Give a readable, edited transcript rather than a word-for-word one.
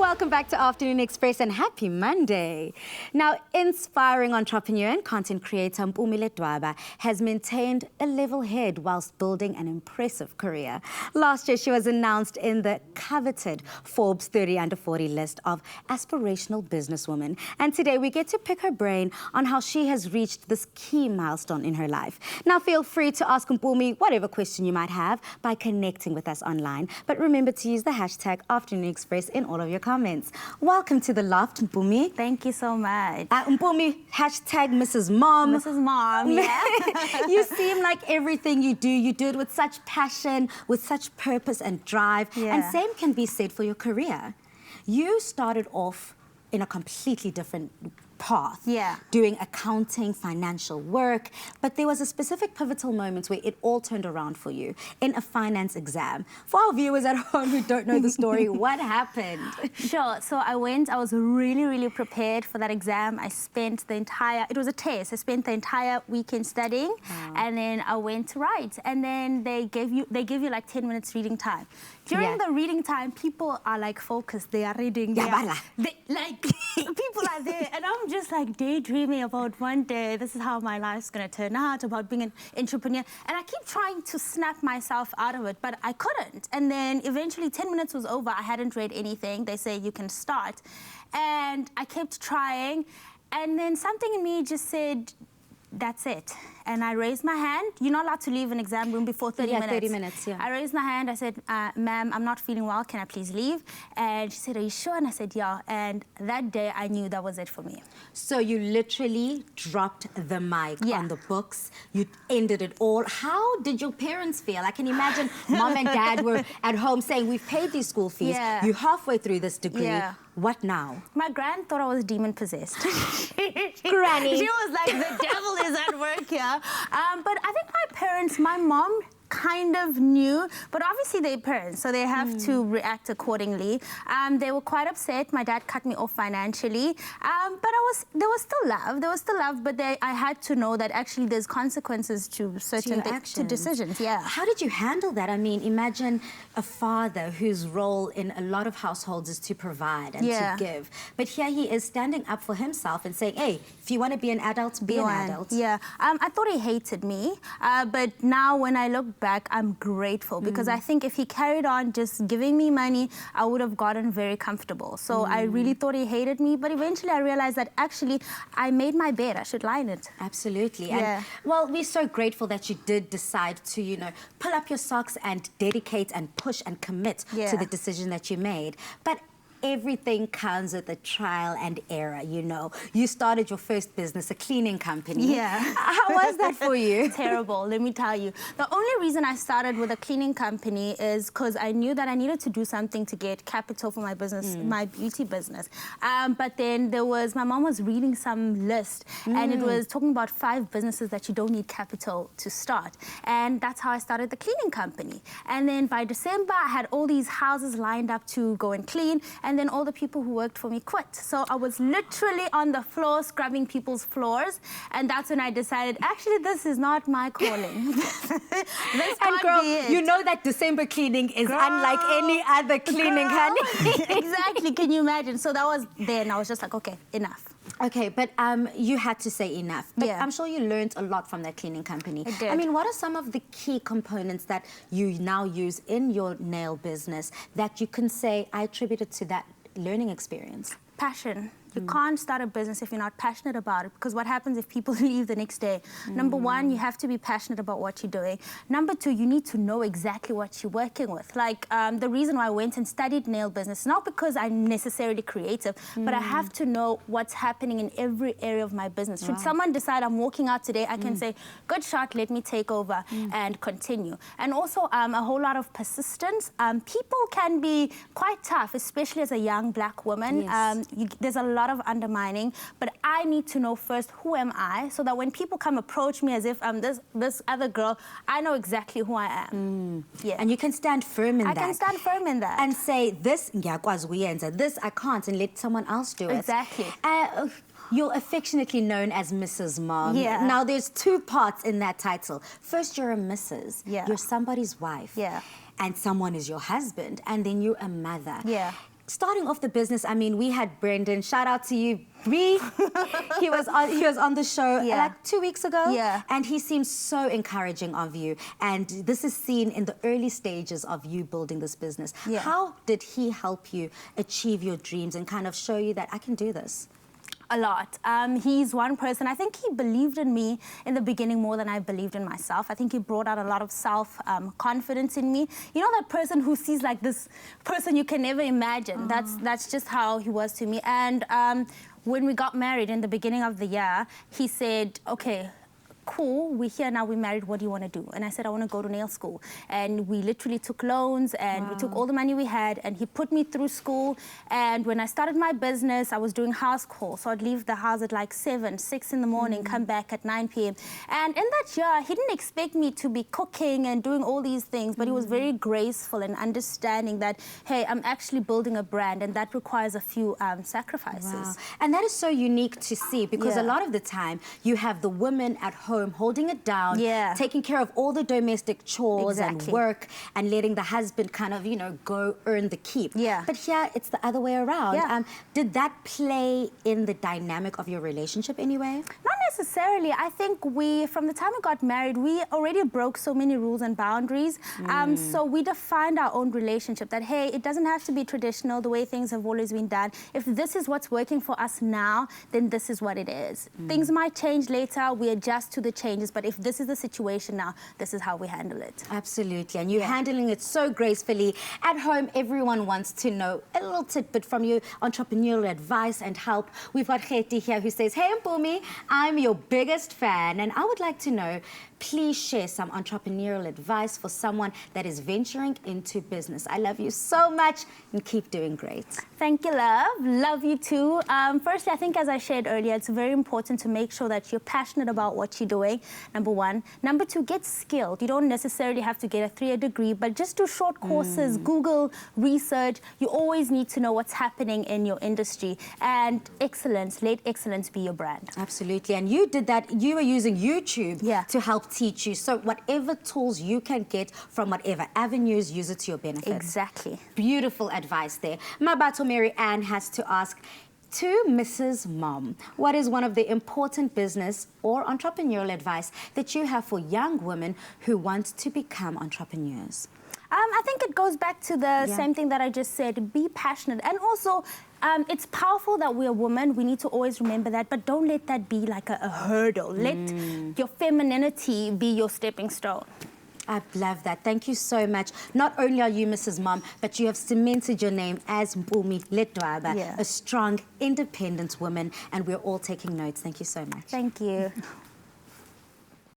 welcome back to Afternoon Express and happy Monday. Now, inspiring entrepreneur and content creator Mpoomy Ledwaba has maintained a level head whilst building an impressive career. Last year, she was announced in the coveted Forbes 30 Under 40 list of aspirational businesswomen. And today, we get to pick her brain on how she has reached this key milestone in her life. Now, feel free to ask Mpoomy whatever question you might have by connecting with us online. But remember to use the hashtag Afternoon Express in all of your comments. Welcome to the Loft, Mpoomy. Thank you so much. Mpoomy, hashtag Mrs. Mom. Mrs. Mom, yeah. You seem like everything you do it with such passion, with such purpose and drive. Yeah. And same can be said for your career. You started off in a completely different path, doing accounting, financial work, but there was a specific pivotal moment where it all turned around for you in a finance exam. For our viewers at home who don't know the story, what happened? Sure. So I was really prepared for that exam. I spent it was a test. I spent the entire weekend studying, and then I went to write. And then they give you like 10 minutes reading time. During the reading time, people are like focused. They are reading. People are there, and I'm just like daydreaming about one day, this is how my life's going to turn out, about being an entrepreneur. And I keep trying to snap myself out of it, but I couldn't. And then eventually 10 minutes was over. I hadn't read anything. They say you can start. And I kept trying. And then something in me just said, that's it. And I raised my hand. You're not allowed to leave an exam room before 30 minutes. 30 minutes, yeah. I raised my hand. I said, ma'am, I'm not feeling well. Can I please leave? And she said, are you sure? And I said, yeah. And that day, I knew that was it for me. So you literally dropped the mic on the books. You ended it all. How did your parents feel? I can imagine mom and dad were at home saying, we've paid these school fees. Yeah. You're halfway through this degree. Yeah. What now? My gran thought I was demon-possessed. Granny. She was like, the devil is at work here. But I think my parents, my mom kind of knew, but obviously they're parents, so they have to react accordingly. They were quite upset. My dad cut me off financially, but there was still love. There was still love, but I had to know that actually there's consequences to certain decisions. Yeah. How did you handle that? I mean, imagine a father whose role in a lot of households is to provide and to give, but here he is standing up for himself and saying, hey, if you want to be an adult, be an adult. Yeah. I thought he hated me, but now when I look back, I'm grateful because I think if he carried on just giving me money, I would have gotten very comfortable. So I really thought he hated me, but eventually I realized that actually I made my bed. I should lie in it. Absolutely. Yeah. And, well, we're so grateful that you did decide to, you know, pull up your socks and dedicate and push and commit to the decision that you made. But everything comes with a trial and error, you know. You started your first business, a cleaning company. Yeah. How was that for you? Terrible, let me tell you. The only reason I started with a cleaning company is because I knew that I needed to do something to get capital for my business, my beauty business. But then my mom was reading some list and it was talking about 5 businesses that you don't need capital to start. And that's how I started the cleaning company. And then by December, I had all these houses lined up to go and clean. And then all the people who worked for me quit. So I was literally on the floor scrubbing people's floors. And that's when I decided, actually, this is not my calling. This and girl, you know that December cleaning is unlike any other cleaning, honey. Exactly, can you imagine? So that was then, I was just like, okay, enough. Okay, but you had to say enough. But I'm sure you learned a lot from that cleaning company. I did. I mean, what are some of the key components that you now use in your nail business that you can say, I attribute it to that learning experience? Passion. You can't start a business if you're not passionate about it, because what happens if people leave the next day? Number one, you have to be passionate about what you're doing. Number two, you need to know exactly what you're working with. Like the reason why I went and studied nail business, not because I'm necessarily creative, but I have to know what's happening in every area of my business. Should someone decide I'm walking out today, I can say, good shot, let me take over and continue. And also a whole lot of persistence. People can be quite tough, especially as a young black woman. Yes. There's a lot of undermining, but I need to know first who am I, so that when people come approach me as if I'm this other girl, I know exactly who I am. Yeah. And you can stand firm in that. I can stand firm in that. And say, this I can't, and let someone else do it. Exactly. You're affectionately known as Mrs. Mom. Yeah. Now, there's 2 parts in that title. First, you're a Mrs. Yeah. You're somebody's wife. Yeah. And someone is your husband, and then you're a mother. Yeah. starting off the business, I mean, we had Brendan. Shout out to you, Bree. he was on the show like 2 weeks ago. Yeah. And he seems so encouraging of you. And this is seen in the early stages of you building this business. Yeah. How did he help you achieve your dreams and kind of show you that I can do this? A lot. He's one person, I think he believed in me in the beginning more than I believed in myself. I think he brought out a lot of self-confidence in me. You know that person who sees like this person you can never imagine? That's just how he was to me. And when we got married in the beginning of the year, he said, okay, cool, we're here now, we're married, what do you want to do? And I said, I want to go to nail school. And we literally took loans and we took all the money we had and he put me through school. And when I started my business, I was doing house calls. So I'd leave the house at like 6 in the morning, come back at 9 p.m. And in that year, he didn't expect me to be cooking and doing all these things, but he was very graceful and understanding that, hey, I'm actually building a brand and that requires a few sacrifices. Wow. And that is so unique to see because a lot of the time you have the women at home holding it down, taking care of all the domestic chores and work and letting the husband kind of, you know, go earn the keep. But here it's the other way around. Did that play in the dynamic of your relationship anyway? Not necessarily. I think from the time we got married, we already broke so many rules and boundaries. So we defined our own relationship that, hey, it doesn't have to be traditional the way things have always been done. If this is what's working for us now, then this is what it is. Things might change later. We adjust to the changes, but if this is the situation now, this is how we handle it. Absolutely, and you're handling it so gracefully. At home, everyone wants to know a little tidbit from you, entrepreneurial advice and help. We've got Kheti here who says, hey Mpoomy, I'm your biggest fan, and I would like to know, please share some entrepreneurial advice for someone that is venturing into business. I love you so much and keep doing great. Thank you, love. Love you too. Firstly, I think as I shared earlier, it's very important to make sure that you're passionate about what you're doing, number one. Number two, get skilled. You don't necessarily have to get a 3-year degree, but just do short courses, Google research. You always need to know what's happening in your industry. And excellence, let excellence be your brand. Absolutely, and you did that. You were using YouTube to help teach you. So whatever tools you can get from whatever avenues, use it to your benefit. Exactly. Beautiful advice there. Mabato Mary Ann has to ask, to Mrs. Mom, what is one of the important business or entrepreneurial advice that you have for young women who want to become entrepreneurs? I think it goes back to the same thing that I just said, be passionate. And also, it's powerful that we're women, we need to always remember that, but don't let that be like a hurdle. Let your femininity be your stepping stone. I love that. Thank you so much. Not only are you Mrs. Mom, but you have cemented your name as Mpoomy Ledwaba, a strong, independent woman, and we're all taking notes. Thank you so much. Thank you.